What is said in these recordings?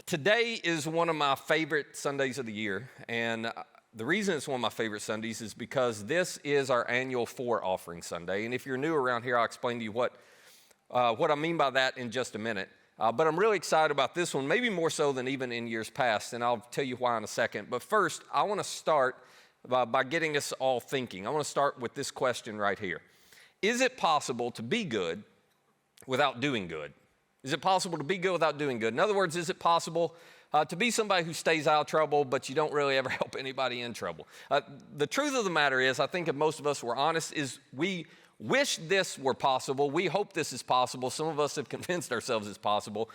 Today is one of my favorite Sundays of the year, and the reason it's one of my favorite Sundays is because this is our annual Four Offering Sunday, and if you're new around here, I'll explain to you what I mean by that in just a minute. But I'm really excited about this one, maybe more so than even in years past, and I'll tell you why in a second. But first, I want to start by getting us all thinking. I want to start with this question right here. Is it possible to be good without doing good? Is it possible to be good without doing good? In other words, is it possible to be somebody who stays out of trouble, but you don't really ever help anybody in trouble? The truth of the matter is, I think if most of us were honest, is we wish this were possible. We hope this is possible. Some of us have convinced ourselves it's possible.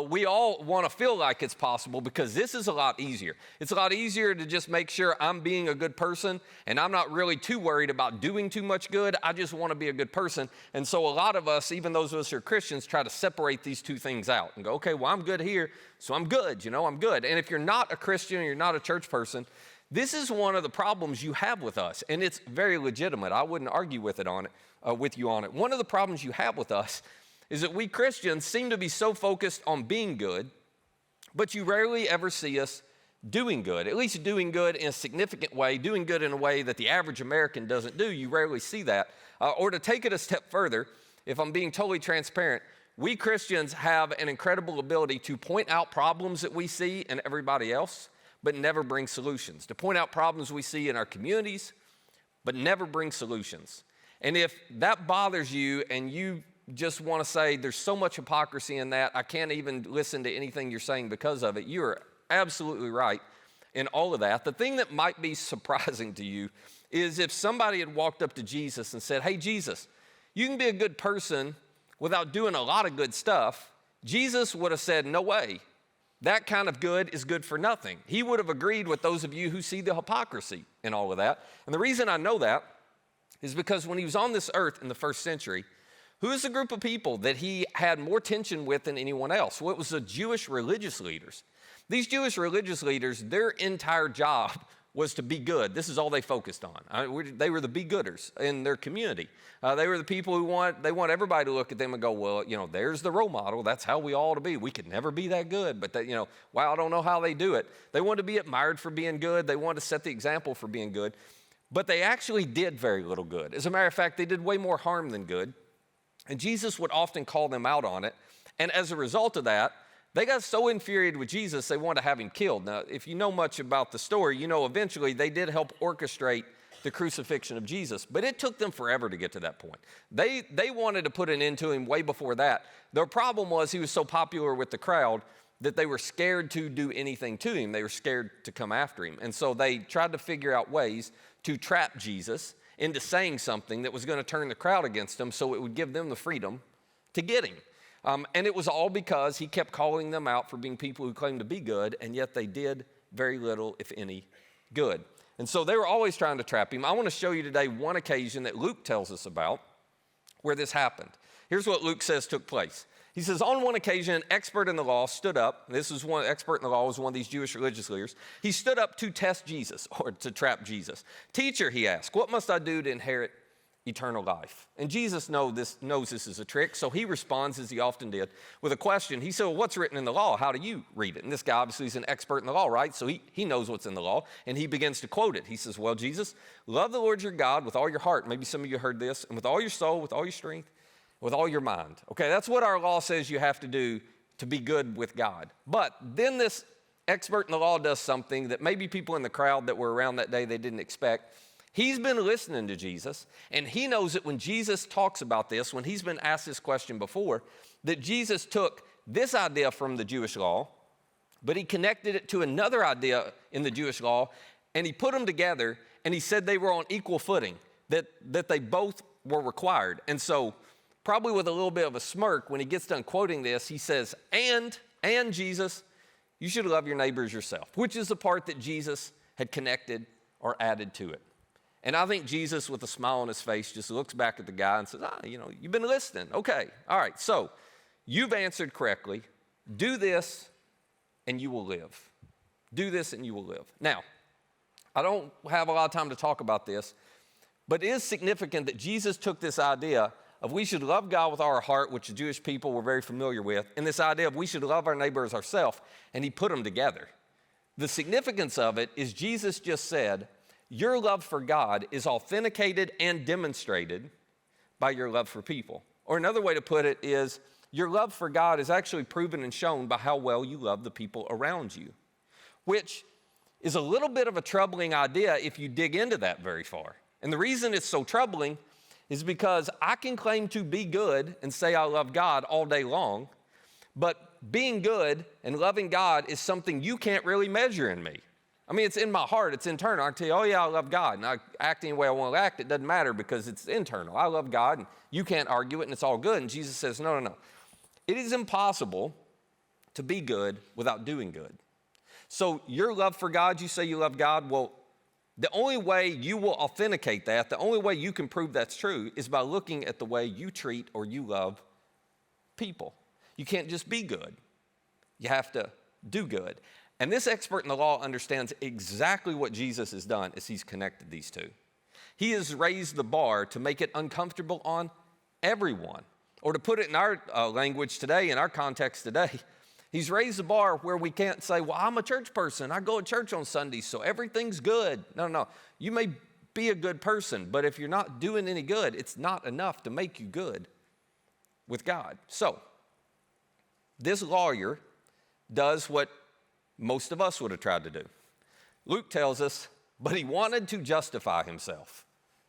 We all want to feel like it's possible because this is a lot easier. It's a lot easier to just make sure I'm being a good person and I'm not really too worried about doing too much good. I just want to be a good person. And so a lot of us, even those of us who are Christians, try to separate these two things out and go, okay, well, I'm good here, so I'm good. I'm good. And if you're not a Christian or you're not a church person, this is one of the problems you have with us, and it's very legitimate. I wouldn't argue with you on it. One of the problems you have with us is that we Christians seem to be so focused on being good, but you rarely ever see us doing good, at least doing good in a significant way, doing good in a way that the average American doesn't do. You rarely see that. Or to take it a step further, if I'm being totally transparent, we Christians have an incredible ability to point out problems that we see in everybody else, but never bring solutions, to point out problems we see in our communities, but never bring solutions. And if that bothers you and you just want to say there's so much hypocrisy in that, I can't even listen to anything you're saying because of it, you are absolutely right in all of that. The thing that might be surprising to you is if somebody had walked up to Jesus and said, hey, Jesus, you can be a good person without doing a lot of good stuff. Jesus would have said, no way. That kind of good is good for nothing. He would have agreed with those of you who see the hypocrisy in all of that. And the reason I know that is because when he was on this earth in the first century, who is the group of people that he had more tension with than anyone else? Well, it was the Jewish religious leaders. These Jewish religious leaders, their entire job was to be good. This is all they focused on. They were the be-gooders in their community. They were the people who want everybody to look at them and go, well, there's the role model. That's how we all ought to be. We could never be that good, but wow, I don't know how they do it. They wanted to be admired for being good. They wanted to set the example for being good, but they actually did very little good. As a matter of fact, they did way more harm than good, and Jesus would often call them out on it, and as a result of that, they got so infuriated with Jesus, they wanted to have him killed. Now, if you know much about the story, eventually they did help orchestrate the crucifixion of Jesus, but it took them forever to get to that point. They wanted to put an end to him way before that. Their problem was he was so popular with the crowd that they were scared to do anything to him. They were scared to come after him. And so they tried to figure out ways to trap Jesus into saying something that was going to turn the crowd against him so it would give them the freedom to get him. And it was all because he kept calling them out for being people who claimed to be good, and yet they did very little, if any, good. And so they were always trying to trap him. I want to show you today one occasion that Luke tells us about where this happened. Here's what Luke says took place. He says, on one occasion, an expert in the law stood up. This is one expert in the law was one of these Jewish religious leaders. He stood up to test Jesus or to trap Jesus. Teacher, he asked, what must I do to inherit eternal life? And Jesus knows this is a trick, so he responds, as he often did, with a question. He said, well, what's written in the law? How do you read it? And this guy obviously is an expert in the law, right? So he knows what's in the law, and he begins to quote it. He says, well, Jesus, love the Lord your God with all your heart. Maybe some of you heard this. And with all your soul, with all your strength, with all your mind. Okay, that's what our law says you have to do to be good with God. But then this expert in the law does something that maybe people in the crowd that were around that day, they didn't expect. He's been listening to Jesus, and he knows that when Jesus talks about this, when he's been asked this question before, that Jesus took this idea from the Jewish law, but he connected it to another idea in the Jewish law, and he put them together, and he said they were on equal footing, that they both were required. And so, probably with a little bit of a smirk, when he gets done quoting this, he says, and Jesus, you should love your neighbor as yourself, which is the part that Jesus had connected or added to it. And I think Jesus, with a smile on his face, just looks back at the guy and says, you've been listening. Okay, all right, so you've answered correctly. Do this and you will live. Do this and you will live. Now, I don't have a lot of time to talk about this, but it is significant that Jesus took this idea of we should love God with our heart, which the Jewish people were very familiar with, and this idea of we should love our neighbor as ourselves, and he put them together. The significance of it is Jesus just said, your love for God is authenticated and demonstrated by your love for people. Or another way to put it is, your love for God is actually proven and shown by how well you love the people around you, which is a little bit of a troubling idea if you dig into that very far. And the reason it's so troubling is because I can claim to be good and say I love God all day long, but being good and loving God is something you can't really measure in me. I mean, it's in my heart, it's internal. I can tell you, oh yeah, I love God, and I act any way I want to act. It doesn't matter because it's internal. I love God, and you can't argue it, and it's all good. And Jesus says, no. It is impossible to be good without doing good. So your love for God, you say you love God, well, the only way you will authenticate that, the only way you can prove that's true is by looking at the way you treat or you love people. You can't just be good. You have to do good. And this expert in the law understands exactly what Jesus has done as he's connected these two. He has raised the bar to make it uncomfortable on everyone. Or to put it in our language today, in our context today, he's raised the bar where we can't say, well, I'm a church person. I go to church on Sundays, so everything's good. No. You may be a good person, but if you're not doing any good, it's not enough to make you good with God. So, this lawyer does what most of us would have tried to do. Luke tells us, but he wanted to justify himself.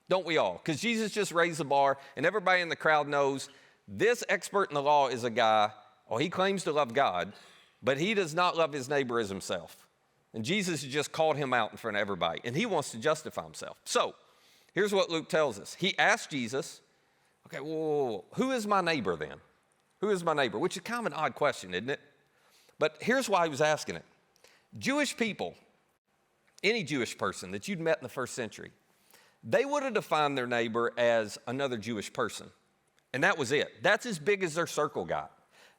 Don't we all? Because Jesus just raised the bar, and everybody in the crowd knows this expert in the law is a guy, he claims to love God, but he does not love his neighbor as himself. And Jesus has just called him out in front of everybody, and he wants to justify himself. So, here's what Luke tells us. He asked Jesus, okay, whoa, who is my neighbor then? Who is my neighbor? Which is kind of an odd question, isn't it? But here's why he was asking it. Jewish people, any Jewish person that you'd met in the first century, they would have defined their neighbor as another Jewish person. And that was it. That's as big as their circle got.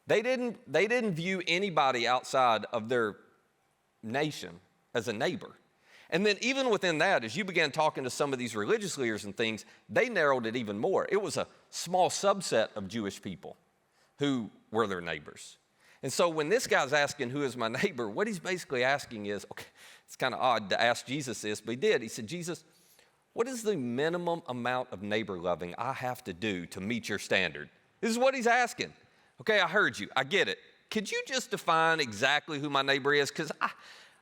They didn't view anybody outside of their nation as a neighbor. And then even within that, as you began talking to some of these religious leaders and things, they narrowed it even more. It was a small subset of Jewish people who were their neighbors. And so when this guy's asking, who is my neighbor, what he's basically asking is, okay, it's kind of odd to ask Jesus this, but he did. He said, Jesus, what is the minimum amount of neighbor loving I have to do to meet your standard? This is what he's asking. Okay, I heard you. I get it. Could you just define exactly who my neighbor is? Because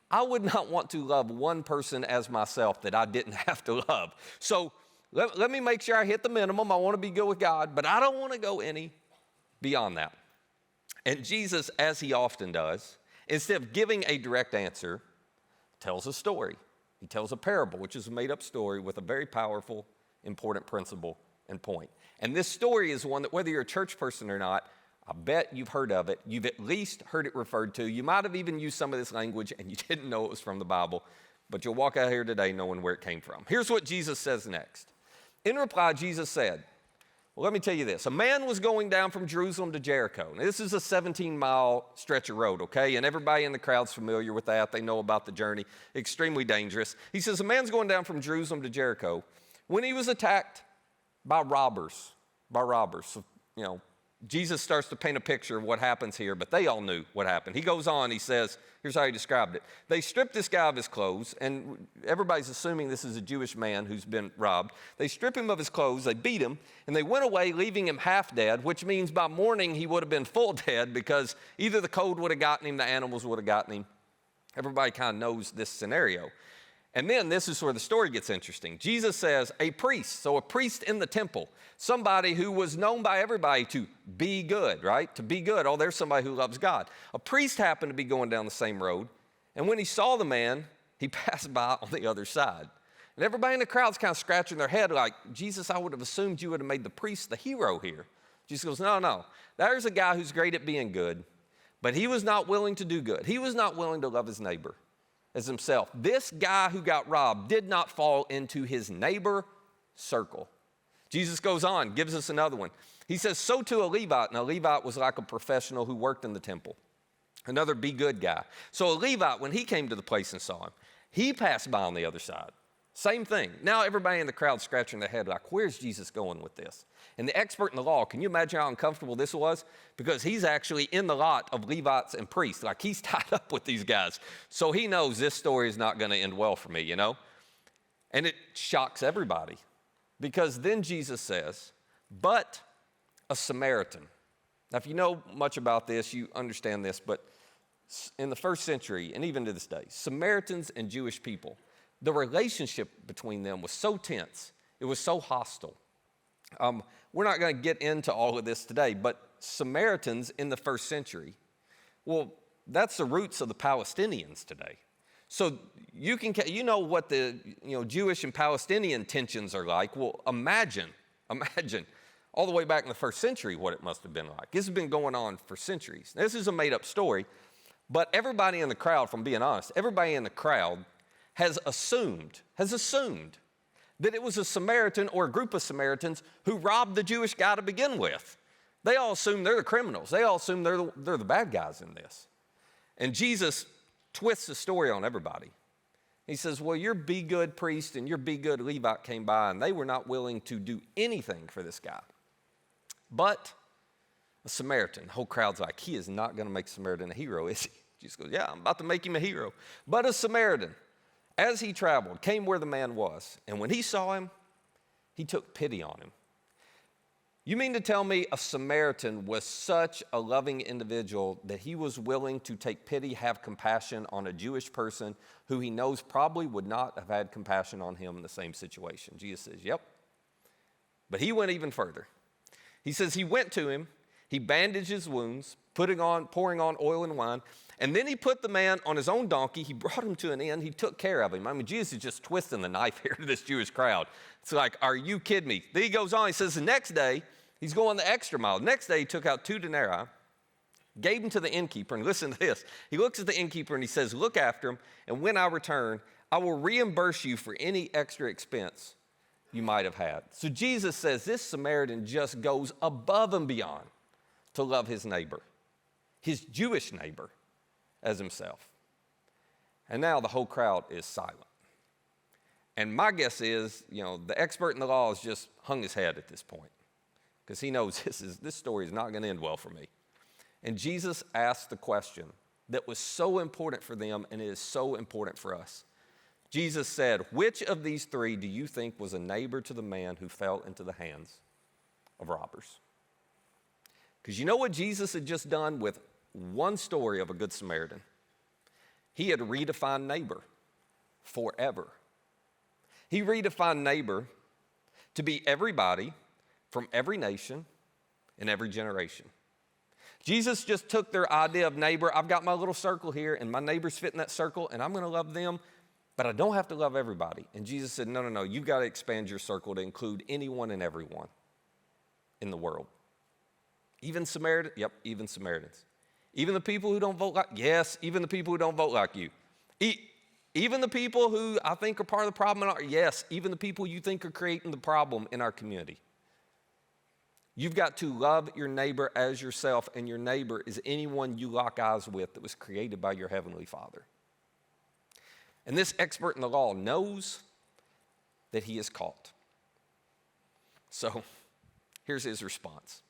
I would not want to love one person as myself that I didn't have to love. So let me make sure I hit the minimum. I want to be good with God, but I don't want to go any beyond that. And Jesus, as he often does, instead of giving a direct answer, tells a story. He tells a parable, which is a made-up story with a very powerful, important principle and point. And this story is one that whether you're a church person or not, I bet you've heard of it. You've at least heard it referred to. You might have even used some of this language and you didn't know it was from the Bible, but you'll walk out here today knowing where it came from. Here's what Jesus says next. In reply, Jesus said, well, let me tell you this. A man was going down from Jerusalem to Jericho. Now, this is a 17-mile stretch of road, okay? And everybody in the crowd's familiar with that. They know about the journey. Extremely dangerous. He says, a man's going down from Jerusalem to Jericho when he was attacked by robbers. So, Jesus starts to paint a picture of what happens here, but they all knew what happened. He goes on, he says, here's how he described it. They stripped this guy of his clothes, and everybody's assuming this is a Jewish man who's been robbed. They strip him of his clothes, they beat him, and they went away, leaving him half dead, which means by morning he would have been full dead because either the cold would have gotten him, the animals would have gotten him. Everybody kind of knows this scenario. And then this is where the story gets interesting. Jesus says a priest, so a priest in the temple, somebody who was known by everybody to be good, right? To be good. Oh, there's somebody who loves God. A priest happened to be going down the same road, and when he saw the man, he passed by on the other side. And everybody in the crowd's kind of scratching their head like, Jesus, I would have assumed you would have made the priest the hero here. Jesus goes, no. There's a guy who's great at being good, but he was not willing to do good. He was not willing to love his neighbor as himself. This guy who got robbed did not fall into his neighbor circle. Jesus goes on, gives us another one. He says, so to a Levite. Now, a Levite was like a professional who worked in the temple. Another be good guy. So a Levite, when he came to the place and saw him, he passed by on the other side. Same thing. Now everybody in the crowd scratching their head like, where's Jesus going with this? And the expert in the law, can you imagine how uncomfortable this was? Because he's actually in the lot of Levites and priests. Like, he's tied up with these guys. So he knows this story is not going to end well for me, you know? And it shocks everybody. Because then Jesus says, but a Samaritan. Now, if you know much about this, you understand this, but in the first century, and even to this day, Samaritans and Jewish people, the relationship between them was so tense, it was so hostile. We're not going to get into all of this today, but Samaritans in the first century, well, that's the roots of the Palestinians today. So you know what the Jewish and Palestinian tensions are like. Well, imagine all the way back in the first century what it must have been like. This has been going on for centuries. This is a made-up story, but everybody in the crowd, if I'm being honest, everybody in the crowd has assumed that it was a Samaritan or a group of Samaritans who robbed the Jewish guy to begin with. They all assume they're the criminals. They all assume they're the bad guys in this. And Jesus twists the story on everybody. He says, well, your be-good priest and your be-good Levite came by, and they were not willing to do anything for this guy. But a Samaritan, the whole crowd's like, he is not going to make Samaritan a hero, is he? Jesus goes, yeah, I'm about to make him a hero. But a Samaritan, as he traveled, came where the man was, and when he saw him, he took pity on him. You mean to tell me a Samaritan was such a loving individual that he was willing to take pity, have compassion on a Jewish person who he knows probably would not have had compassion on him in the same situation? Jesus says, yep. But he went even further. He says he went to him, he bandaged his wounds, pouring on oil and wine, and then he put the man on his own donkey. He brought him to an inn. He took care of him. I mean, Jesus is just twisting the knife here to this Jewish crowd. It's like, are you kidding me? Then he goes on. He says the next day, he's going the extra mile. The next day, he took out 2 denarii, gave them to the innkeeper, and listen to this. He looks at the innkeeper and he says, look after him, and when I return, I will reimburse you for any extra expense you might have had. So Jesus says this Samaritan just goes above and beyond to love his neighbor, his Jewish neighbor, as himself. And now the whole crowd is silent. And my guess is, the expert in the law has just hung his head at this point because he knows this story is not going to end well for me. And Jesus asked the question that was so important for them, and it is so important for us. Jesus said, which of these 3 do you think was a neighbor to the man who fell into the hands of robbers? Because you know what Jesus had just done with one story of a good Samaritan? He had redefined neighbor forever. He redefined neighbor to be everybody from every nation and every generation. Jesus just took their idea of neighbor. I've got my little circle here, and my neighbors fit in that circle, and I'm going to love them, but I don't have to love everybody. And Jesus said, no, you've got to expand your circle to include anyone and everyone in the world. Even Samaritans? Yep, even Samaritans. Even the people who don't vote like, yes, even the people who don't vote like you. Even the people who I think are part of the problem, yes, even the people you think are creating the problem in our community. You've got to love your neighbor as yourself, and your neighbor is anyone you lock eyes with that was created by your heavenly Father. And this expert in the law knows that he is caught. So here's his response.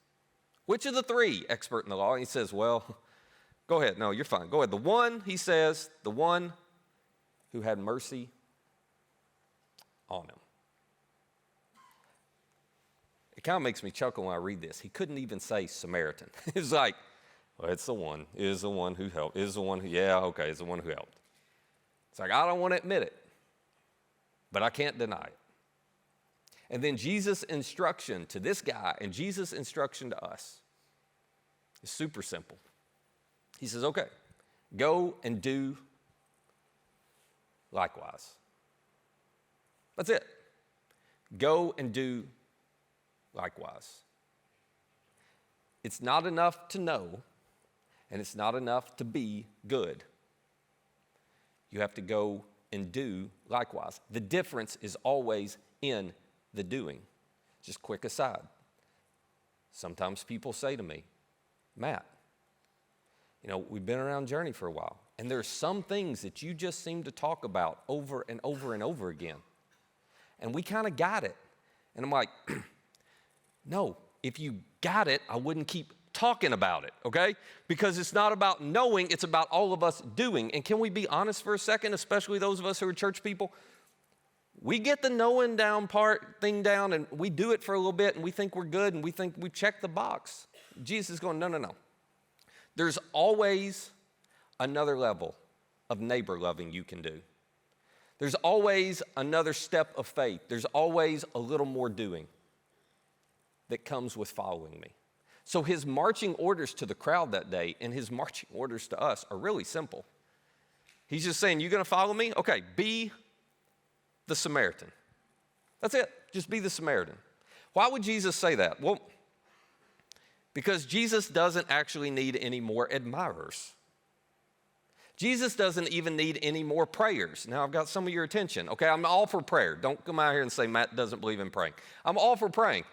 Which of the 3, expert in the law? And he says, well, go ahead. No, you're fine. Go ahead. The one, he says, the one who had mercy on him. It kind of makes me chuckle when I read this. He couldn't even say Samaritan. It's like, well, it's the one. It is the one who helped. It is the one who, it's the one who helped. It's like, I don't want to admit it, but I can't deny it. And then Jesus' instruction to this guy and Jesus' instruction to us is super simple. He says, okay, go and do likewise. That's it. Go and do likewise. It's not enough to know, and it's not enough to be good. You have to go and do likewise. The difference is always in the doing. Just quick aside. Sometimes people say to me, Matt, we've been around Journey for a while, and there are some things that you just seem to talk about over and over and over again. and we kind of got it. And I'm like, no, if you got it, I wouldn't keep talking about it, okay? Because it's not about knowing, it's about all of us doing. And can we be honest for a second, especially those of us who are church people? We get the knowing down thing down, and we do it for a little bit, and we think we're good, and we think we checked the box. Jesus is going, no. There's always another level of neighbor loving you can do. There's always another step of faith. There's always a little more doing that comes with following me. So his marching orders to the crowd that day and his marching orders to us are really simple. He's just saying, you're going to follow me? Okay, be the Samaritan. That's it. Just be the Samaritan. Why would Jesus say that? Well, because Jesus doesn't actually need any more admirers. Jesus doesn't even need any more prayers. Now, I've got some of your attention. Okay, I'm all for prayer. Don't come out here and say Matt doesn't believe in praying. I'm all for praying.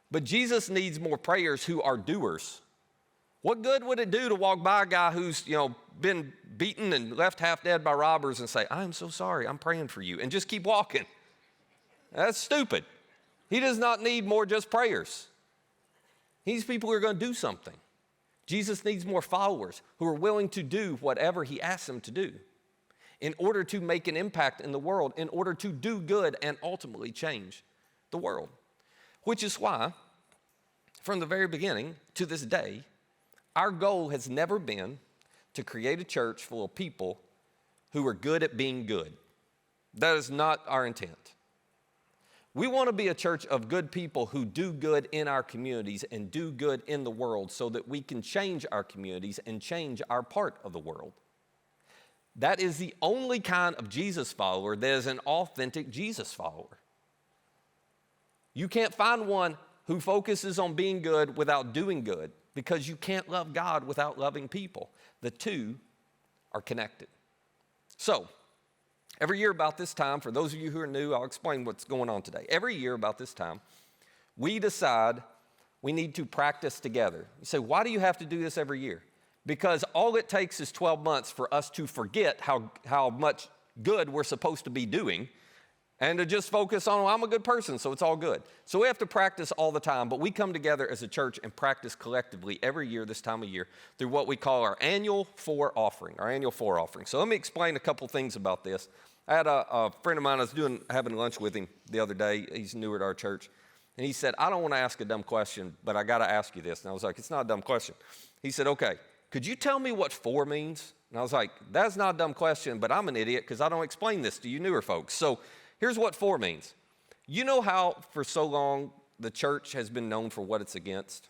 But Jesus needs more prayers who are doers. What good would it do to walk by a guy who's, been beaten and left half dead by robbers and say, I'm so sorry, I'm praying for you, and just keep walking? That's stupid. He does not need more just prayers. He needs people who are going to do something. Jesus needs more followers who are willing to do whatever he asks them to do in order to make an impact in the world, in order to do good and ultimately change the world. Which is why, from the very beginning to this day, our goal has never been to create a church full of people who are good at being good. That is not our intent. We want to be a church of good people who do good in our communities and do good in the world so that we can change our communities and change our part of the world. That is the only kind of Jesus follower that is an authentic Jesus follower. You can't find one who focuses on being good without doing good, because you can't love God without loving people. The two are connected. So, every year about this time, for those of you who are new, I'll explain what's going on today. Every year about this time, we decide we need to practice together. You say, why do you have to do this every year? Because all it takes is 12 months for us to forget how much good we're supposed to be doing, and to just focus on, I'm a good person, so it's all good. So we have to practice all the time, but we come together as a church and practice collectively every year this time of year through what we call our annual four offering, So let me explain a couple things about this. I had a friend of mine, I was having lunch with him the other day. He's newer to our church. And he said, I don't want to ask a dumb question, but I got to ask you this. And I was like, it's not a dumb question. He said, okay, could you tell me what four means? And I was like, that's not a dumb question, but I'm an idiot because I don't explain this to you newer folks. So here's what four means. You know how for so long the church has been known for what it's against?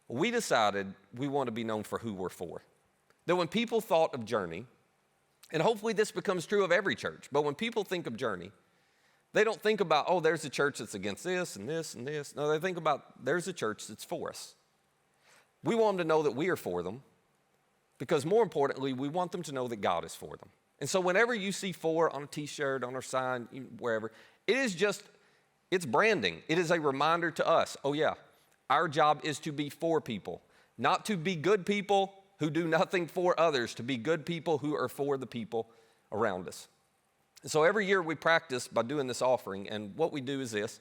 We decided we want to be known for who we're for. That when people thought of Journey, and hopefully this becomes true of every church, but when people think of Journey, they don't think about, oh, there's a church that's against this and this and this. No, they think about there's a church that's for us. We want them to know that we are for them, because more importantly, we want them to know that God is for them. And so whenever you see for on a t-shirt, on our sign, wherever, it's branding. It is a reminder to us, oh yeah, our job is to be for people, not to be good people who do nothing for others, to be good people who are for the people around us. So every year we practice by doing this offering, and what we do is this.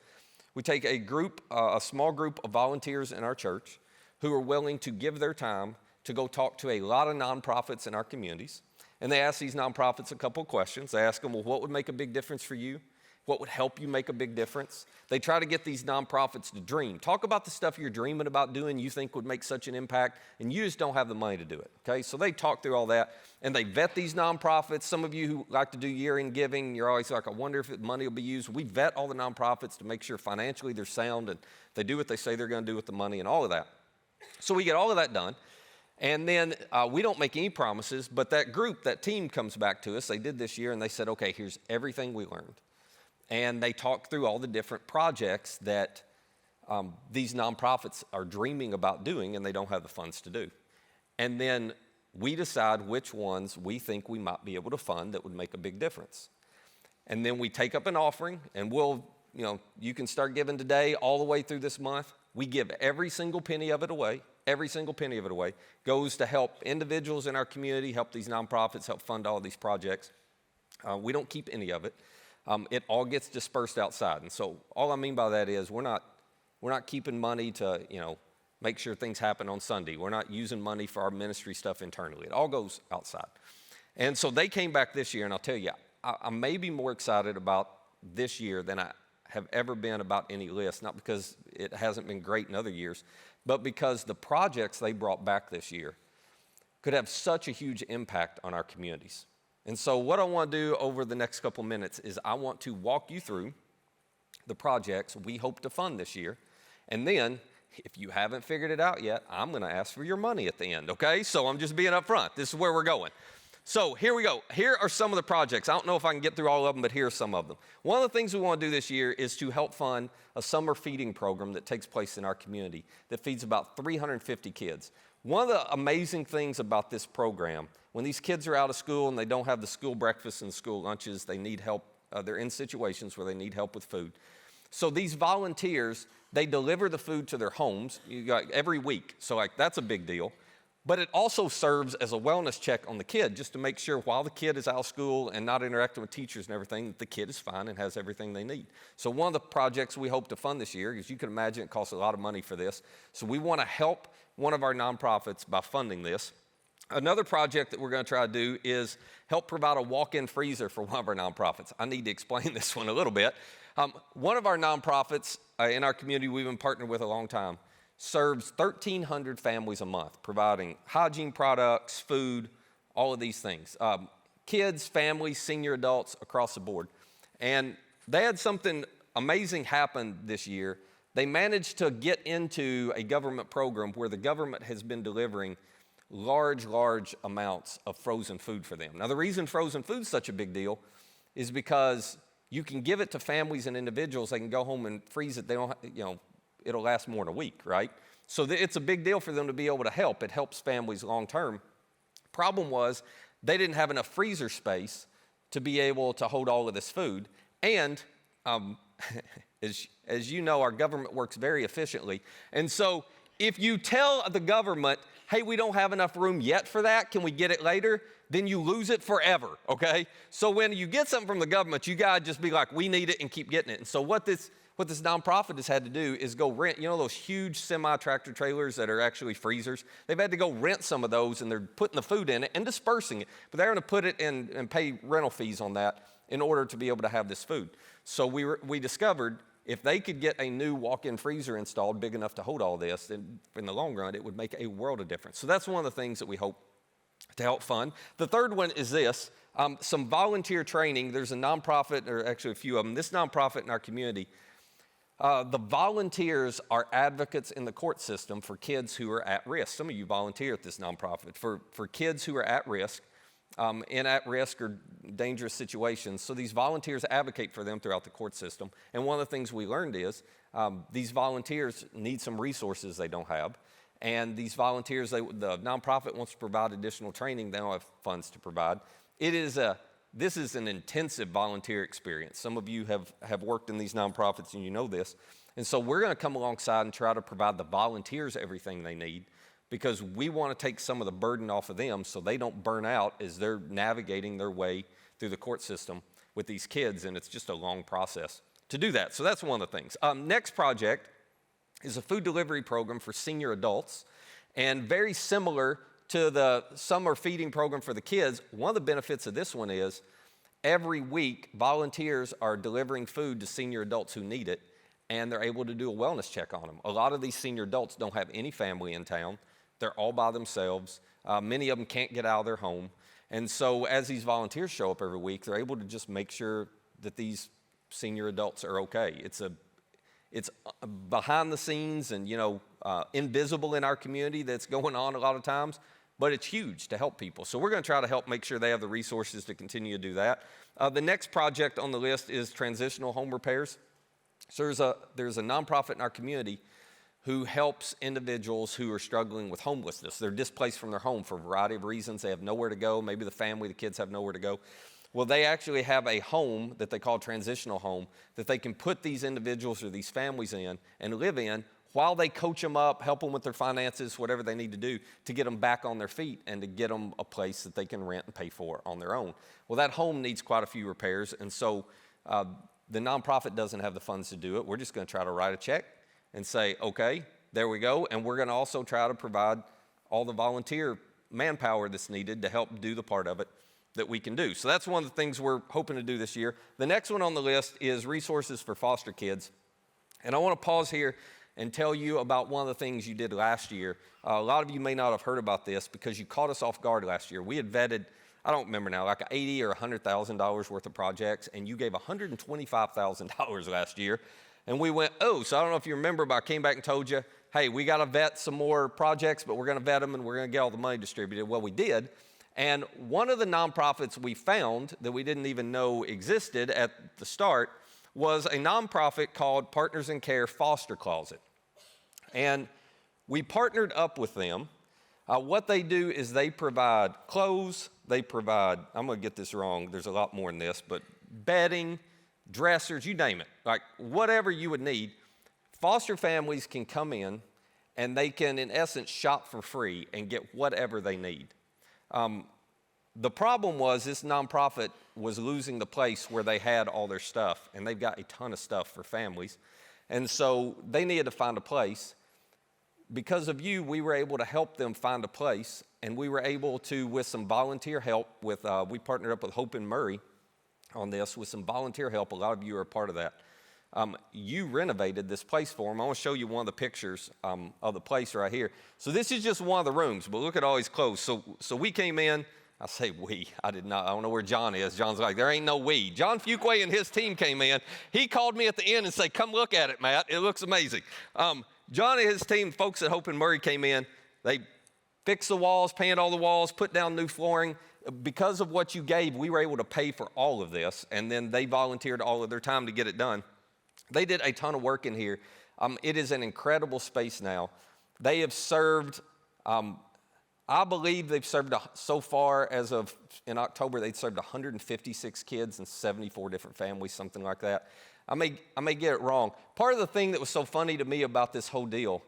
We take a small group of volunteers in our church who are willing to give their time to go talk to a lot of nonprofits in our communities. And they ask these nonprofits a couple of questions. They ask them, well, what would make a big difference for you? What would help you make a big difference? They try to get these nonprofits to dream. Talk about the stuff you're dreaming about doing you think would make such an impact, and you just don't have the money to do it, okay? So they talk through all that, and they vet these nonprofits. Some of you who like to do year-end giving, you're always like, I wonder if money will be used. We vet all the nonprofits to make sure financially they're sound, and they do what they say they're going to do with the money and all of that. So we get all of that done. And then we don't make any promises, but that team comes back to us. They did this year, and they said, okay, here's everything we learned. And they talked through all the different projects that these nonprofits are dreaming about doing, and they don't have the funds to do. And then we decide which ones we think we might be able to fund that would make a big difference. And then we take up an offering, and you can start giving today all the way through this month. We give every single penny of it away. Every single penny of it away goes to help individuals in our community, help these nonprofits, help fund all of these projects. We don't keep any of it. it all gets dispersed outside. And so all I mean by that is we're not keeping money to, make sure things happen on Sunday. We're not using money for our ministry stuff internally. It all goes outside. And so they came back this year, and I'll tell you, I may be more excited about this year than I have ever been about any list, not because it hasn't been great in other years, but because the projects they brought back this year could have such a huge impact on our communities. And so what I want to do over the next couple minutes is I want to walk you through the projects we hope to fund this year. And then, if you haven't figured it out yet, I'm going to ask for your money at the end, okay? So I'm just being upfront. This is where we're going. So here we go. Here are some of the projects. I don't know if I can get through all of them, but here are some of them. One of the things we want to do this year is to help fund a summer feeding program that takes place in our community that feeds about 350 kids. One of the amazing things about this program, when these kids are out of school and they don't have the school breakfast and school lunches, they need help. They're in situations where they need help with food. So these volunteers, they deliver the food to their homes every week. So that's a big deal. But it also serves as a wellness check on the kid, just to make sure while the kid is out of school and not interacting with teachers and everything, that the kid is fine and has everything they need. So one of the projects we hope to fund this year, as you can imagine, it costs a lot of money for this. So we want to help one of our nonprofits by funding this. Another project that we're going to try to do is help provide a walk-in freezer for one of our nonprofits. I need to explain this one a little bit. One of our nonprofits in our community we've been partnered with a long time serves 1,300 families a month, providing hygiene products, food, all of these things. Kids, families, senior adults, across the board. And they had something amazing happen this year. They managed to get into a government program where the government has been delivering large amounts of frozen food for them. Now, the reason frozen food is such a big deal is because you can give it to families and individuals. They can go home and freeze it. They don't, it'll last more than a week, right? So it's a big deal for them to be able to help. It helps families long term. Problem was they didn't have enough freezer space to be able to hold all of this food. And as you know, our government works very efficiently. And so if you tell the government, hey, we don't have enough room yet for that, can we get it later? Then you lose it forever, okay? So when you get something from the government, you gotta just be like, we need it, and keep getting it. And so what this nonprofit has had to do is go rent, those huge semi-tractor trailers that are actually freezers. They've had to go rent some of those, and they're putting the food in it and dispersing it. But they're gonna put it in and pay rental fees on that in order to be able to have this food. So we discovered if they could get a new walk-in freezer installed big enough to hold all this, then in the long run, it would make a world of difference. So that's one of the things that we hope to help fund. The third one is this, some volunteer training. There's a nonprofit, or actually a few of them. This nonprofit in our community, the volunteers are advocates in the court system for kids who are at risk. Some of you volunteer at this nonprofit for kids who are at risk, in at-risk or dangerous situations. So these volunteers advocate for them throughout the court system. And one of the things we learned is these volunteers need some resources they don't have. And these volunteers, the nonprofit wants to provide additional training. They don't have funds to provide. This is an intensive volunteer experience. Some of you have worked in these nonprofits and you know this. And so we're going to come alongside and try to provide the volunteers everything they need, because we want to take some of the burden off of them so they don't burn out as they're navigating their way through the court system with these kids, and it's just a long process to do that. So that's one of the things. Next project is a food delivery program for senior adults, and very similar to the summer feeding program for the kids. One of the benefits of this one is every week volunteers are delivering food to senior adults who need it, and they're able to do a wellness check on them. A lot of these senior adults don't have any family in town. They're all by themselves. Many of them can't get out of their home. And so as these volunteers show up every week, they're able to just make sure that these senior adults are okay. It's behind the scenes and, invisible in our community that's going on a lot of times, but it's huge to help people. So we're going to try to help make sure they have the resources to continue to do that. The next project on the list is transitional home repairs. So there's a nonprofit in our community who helps individuals who are struggling with homelessness. They're displaced from their home for a variety of reasons. They have nowhere to go. Maybe the family, the kids have nowhere to go. Well, they actually have a home that they call transitional home that they can put these individuals or these families in and live in while they coach them up, help them with their finances, whatever they need to do to get them back on their feet and to get them a place that they can rent and pay for on their own. Well, that home needs quite a few repairs, and so the nonprofit doesn't have the funds to do it. We're just going to try to write a check and say, okay, there we go. And we're going to also try to provide all the volunteer manpower that's needed to help do the part of it that we can do. So that's one of the things we're hoping to do this year. The next one on the list is resources for foster kids. And I want to pause here and tell you about one of the things you did last year. A lot of you may not have heard about this because you caught us off guard last year. We had vetted, I don't remember now, like $80,000 or $100,000 worth of projects, and you gave $125,000 last year. And we went, oh, so I don't know if you remember, but I came back and told you, hey, we got to vet some more projects, but we're going to vet them and we're going to get all the money distributed. Well, we did. And one of the nonprofits we found that we didn't even know existed at the start was a nonprofit called Partners in Care Foster Closet. And we partnered up with them. What they do is they provide clothes, they provide, I'm going to get this wrong, there's a lot more than this, but bedding, dressers, you name it, like whatever you would need. Foster families can come in and they can, in essence, shop for free and get whatever they need. The problem was this nonprofit was losing the place where they had all their stuff, and they've got a ton of stuff for families. And so they needed to find a place. Because of you, we were able to help them find a place, and we were able to, with some volunteer help, we partnered up with Hope and Murray on this with some volunteer help. A lot of you are a part of that. You renovated this place for them. I want to show you one of the pictures of the place right here. So this is just one of the rooms, but look at all these clothes. So we came in. I say we. I did not. I don't know where John is. John's like, there ain't no we. John Fuquay and his team came in. He called me at the end and said, come look at it, Matt. It looks amazing. John and his team, folks at Hope and Murray, came in. They fixed the walls, painted all the walls, put down new flooring. Because of what you gave, we were able to pay for all of this, and then they volunteered all of their time to get it done. They did a ton of work in here. It is an incredible space now. They have served, I believe they've served, so far as of in October, they've served 156 kids in 74 different families, something like that. I may get it wrong. Part of the thing that was so funny to me about this whole deal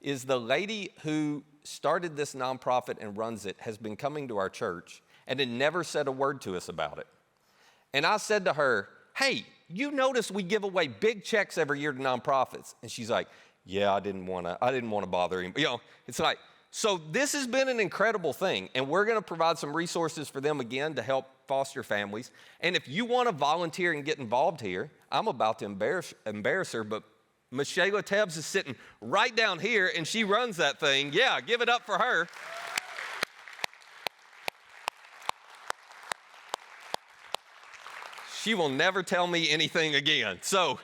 is the lady who started this nonprofit and runs it has been coming to our church and had never said a word to us about it. And I said to her, hey, you notice we give away big checks every year to nonprofits. And she's like, yeah, I didn't want to bother him. You know, it's like, so this has been an incredible thing, and we're going to provide some resources for them again to help foster families. And if you want to volunteer and get involved here, I'm about to embarrass her, but Michelle Tebbs is sitting right down here, and she runs that thing. Yeah, give it up for her. She will never tell me anything again, so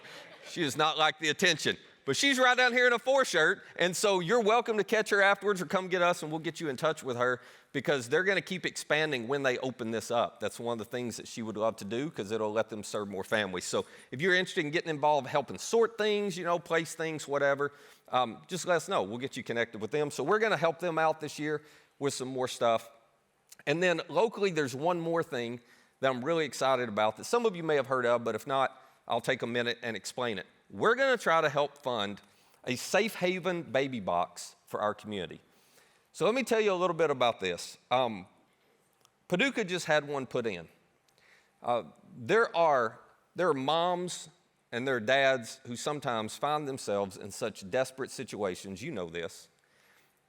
she does not like the attention. But she's right down here in a 4 shirt, and so you're welcome to catch her afterwards or come get us, and we'll get you in touch with her because they're going to keep expanding when they open this up. That's one of the things that she would love to do because it'll let them serve more families. So if you're interested in getting involved, helping sort things, place things, whatever, just let us know. We'll get you connected with them. So we're going to help them out this year with some more stuff. And then locally, there's one more thing that I'm really excited about that some of you may have heard of, but if not, I'll take a minute and explain it. We're going to try to help fund a safe haven baby box for our community. So let me tell you a little bit about this. Paducah just had one put in. There are moms and there are dads who sometimes find themselves in such desperate situations, you know this,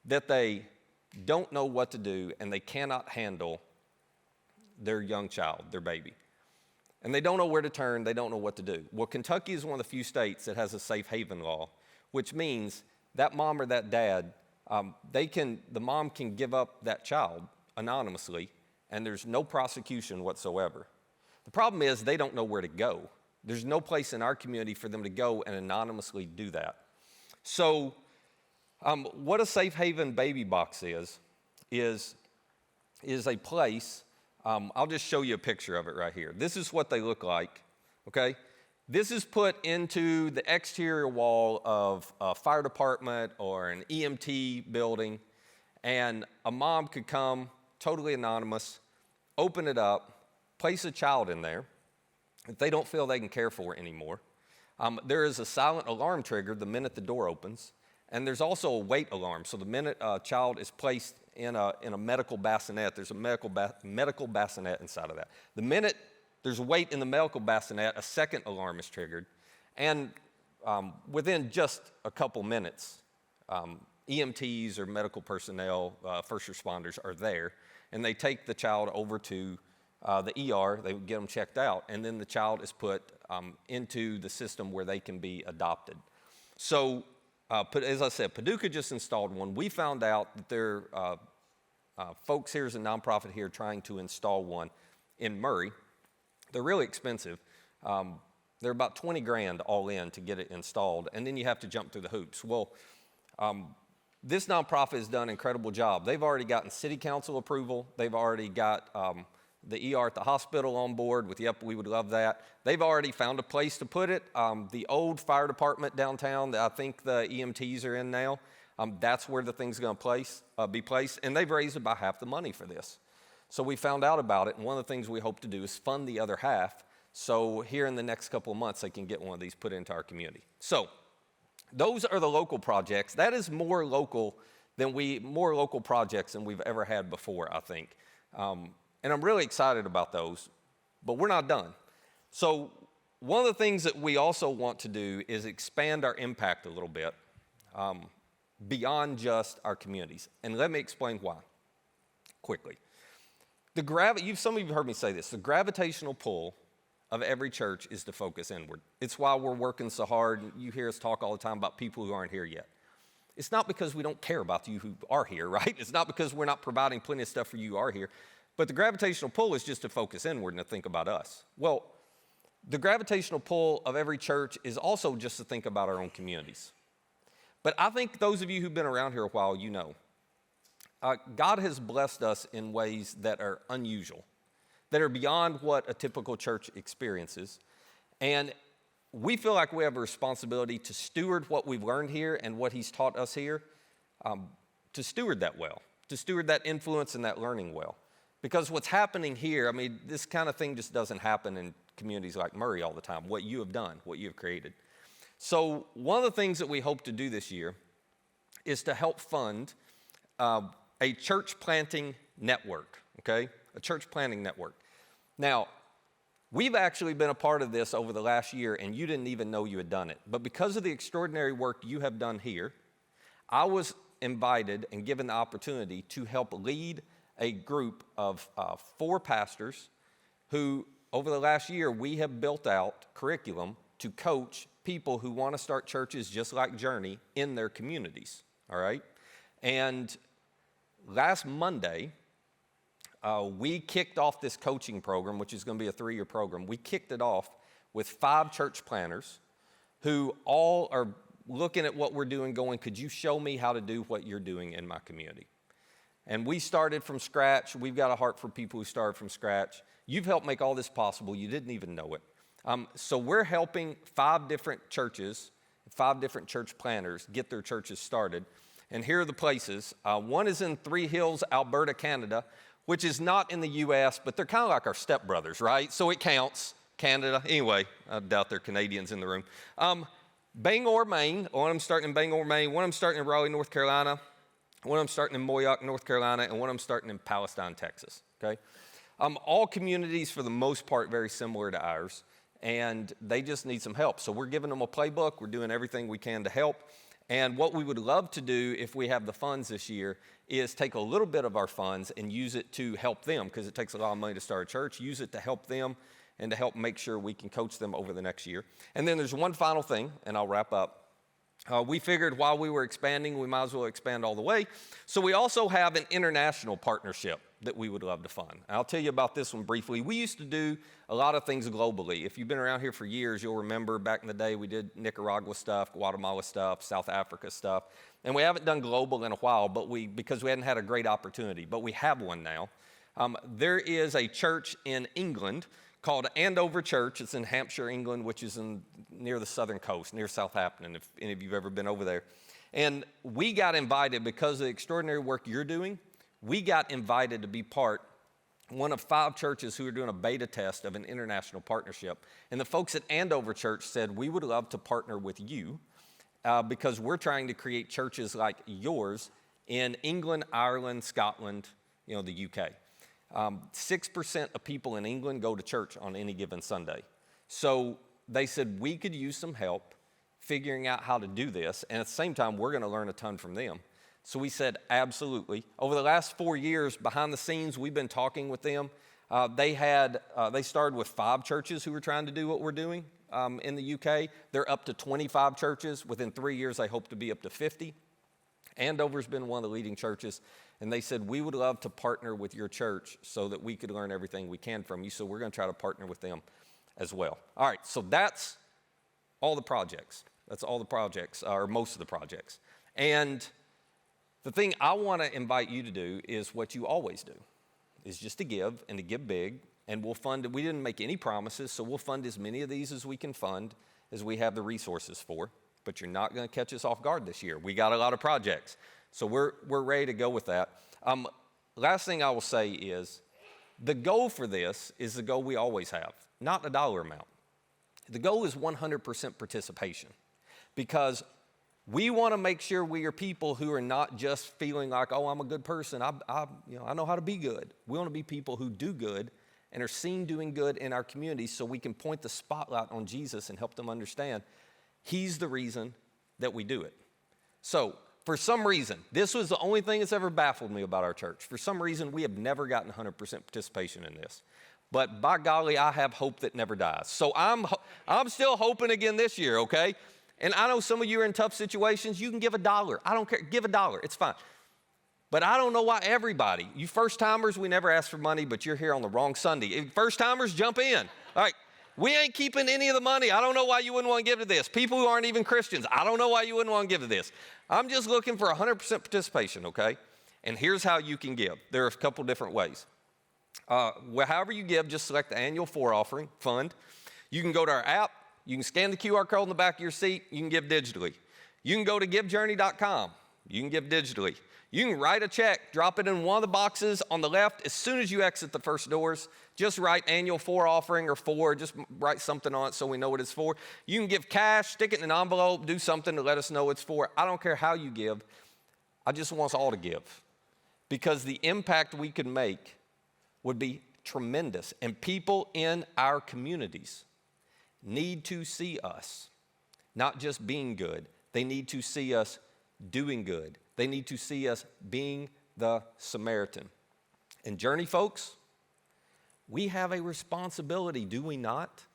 that they don't know what to do and they cannot handle their young child, their baby. And they don't know where to turn, they don't know what to do. Well, Kentucky is one of the few states that has a safe haven law, which means that mom or that dad, the mom can give up that child anonymously, and there's no prosecution whatsoever. The problem is they don't know where to go. There's no place in our community for them to go and anonymously do that. So what a safe haven baby box is a place. I'll just show you a picture of it right here. This is what they look like, okay? This is put into the exterior wall of a fire department or an EMT building, and a mom could come, totally anonymous, open it up, place a child in there if they don't feel they can care for it anymore. There is a silent alarm trigger the minute the door opens, and there's also a wait alarm. So the minute a child is placed in a medical bassinet, there's a medical bassinet inside of that. The minute There's weight in the medical bassinet, a second alarm is triggered, and within just a couple minutes, EMTs or medical personnel, first responders are there, and they take the child over to the ER, they get them checked out, and then the child is put into the system where they can be adopted. So, as I said, Paducah just installed one. We found out that there are folks here as a nonprofit here trying to install one in Murray. They're really expensive. They're about 20 grand all in to get it installed, and then you have to jump through the hoops. Well, this nonprofit has done an incredible job. They've already gotten city council approval. They've already got the ER at the hospital on board with, yep, we would love that. They've already found a place to put it. The old fire department downtown that I think the EMTs are in now, that's where the thing's going to be placed, and they've raised about half the money for this. So we found out about it, and one of the things we hope to do is fund the other half, so here in the next couple of months they can get one of these put into our community. So those are the local projects. That is more local projects than we've ever had before, I think. And I'm really excited about those, but we're not done. So one of the things that we also want to do is expand our impact a little bit beyond just our communities. And let me explain why quickly. Some of you have heard me say this, the gravitational pull of every church is to focus inward. It's why we're working so hard. You hear us talk all the time about people who aren't here yet. It's not because we don't care about you who are here, right? It's not because we're not providing plenty of stuff for you who are here. But the gravitational pull is just to focus inward and to think about us. Well, the gravitational pull of every church is also just to think about our own communities. But I think those of you who've been around here a while, you know, God has blessed us in ways that are unusual, that are beyond what a typical church experiences. And we feel like we have a responsibility to steward what we've learned here and what he's taught us here, to steward that well, to steward that influence and that learning well. Because what's happening here, I mean, this kind of thing just doesn't happen in communities like Murray all the time, what you have done, what you have created. So one of the things that we hope to do this year is to help fund a church planting network, okay? A church planting network. Now, we've actually been a part of this over the last year, and you didn't even know you had done it. But because of the extraordinary work you have done here, I was invited and given the opportunity to help lead a group of 4 pastors who, over the last year, we have built out curriculum to coach people who want to start churches just like Journey in their communities, all right? And last Monday, we kicked off this coaching program, which is going to be a 3-year program. We kicked it off with 5 church planners who all are looking at what we're doing going, could you show me how to do what you're doing in my community? And we started from scratch. We've got a heart for people who started from scratch. You've helped make all this possible. You didn't even know it. So we're helping 5 different churches, 5 different church planners get their churches started. And here are the places. One is in Three Hills, Alberta, Canada, which is not in the U.S., but they're kind of like our stepbrothers, right? So it counts, Canada. Anyway, I doubt there are Canadians in the room. Bangor, Maine. One of them starting in Bangor, Maine. One of them starting in Raleigh, North Carolina. One of them starting in Moyock, North Carolina. And one of them starting in Palestine, Texas, okay? All communities, for the most part, very similar to ours, and they just need some help. So we're giving them a playbook. We're doing everything we can to help. And what we would love to do if we have the funds this year is take a little bit of our funds and use it to help them, because it takes a lot of money to start a church, use it to help them and to help make sure we can coach them over the next year. And then there's one final thing, and I'll wrap up. We figured while we were expanding, we might as well expand all the way. So we also have an international partnership that we would love to fund. And I'll tell you about this one briefly. We used to do a lot of things globally. If you've been around here for years, you'll remember back in the day we did Nicaragua stuff, Guatemala stuff, South Africa stuff. And we haven't done global in a while, because we hadn't had a great opportunity. But we have one now. There is a church in England called Andover Church. It's in Hampshire, England, which is near the southern coast, near Southampton, if any of you have ever been over there. And we got invited, because of the extraordinary work you're doing, we got invited to be one of 5 churches who are doing a beta test of an international partnership. And the folks at Andover Church said, we would love to partner with you because we're trying to create churches like yours in England, Ireland, Scotland, the UK. 6% of people in England go to church on any given Sunday. So they said we could use some help figuring out how to do this, and at the same time, we're going to learn a ton from them. So we said, absolutely. Over the last 4 years, behind the scenes, we've been talking with them. They started with 5 churches who were trying to do what we're doing in the UK. They're up to 25 churches. Within 3 years, they hope to be up to 50. Andover's been one of the leading churches, and they said, we would love to partner with your church so that we could learn everything we can from you, so we're going to try to partner with them as well. All right, so that's all the projects. That's all the projects, or most of the projects. And the thing I want to invite you to do is what you always do, is just to give and to give big, and we'll fund it. We didn't make any promises, so we'll fund as many of these as we can fund, as we have the resources for, but you're not going to catch us off guard this year. We got a lot of projects, so we're ready to go with that. Last thing I will say is the goal for this is the goal we always have, not a dollar amount. The goal is 100% participation, because we want to make sure we are people who are not just feeling like, oh, I'm a good person. I know how to be good. We want to be people who do good and are seen doing good in our communities, so we can point the spotlight on Jesus and help them understand He's the reason that we do it. So for some reason, this was the only thing that's ever baffled me about our church. For some reason, we have never gotten 100% participation in this. But by golly, I have hope that never dies. So I'm still hoping again this year, okay? And I know some of you are in tough situations. You can give $1. I don't care. Give $1. It's fine. But I don't know why everybody, you first-timers, we never ask for money, but you're here on the wrong Sunday. First-timers, jump in. All right. We ain't keeping any of the money. I don't know why you wouldn't want to give to this. People who aren't even Christians, I don't know why you wouldn't want to give to this. I'm just looking for 100% participation, okay? And here's how you can give. There are a couple different ways. However you give, just select the annual 4 offering fund. You can go to our app. You can scan the QR code in the back of your seat. You can give digitally. You can go to givejourney.com. You can give digitally. You can write a check, drop it in one of the boxes on the left as soon as you exit the first doors. Just write annual 4 offering or 4, just write something on it so we know what it's for. You can give cash, stick it in an envelope, do something to let us know it's for. I don't care how you give. I just want us all to give, because the impact we could make would be tremendous. And people in our communities need to see us not just being good. They need to see us doing good. They need to see us being the Samaritan. And Journey folks, we have a responsibility, do we not?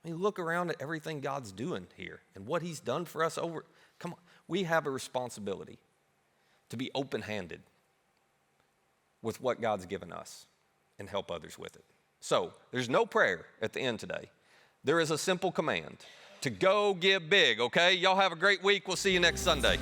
I mean, look around at everything God's doing here and what He's done for us come on. We have a responsibility to be open-handed with what God's given us and help others with it. So there's no prayer at the end today. There is a simple command to go give big, okay? Y'all have a great week. We'll see you next Sunday.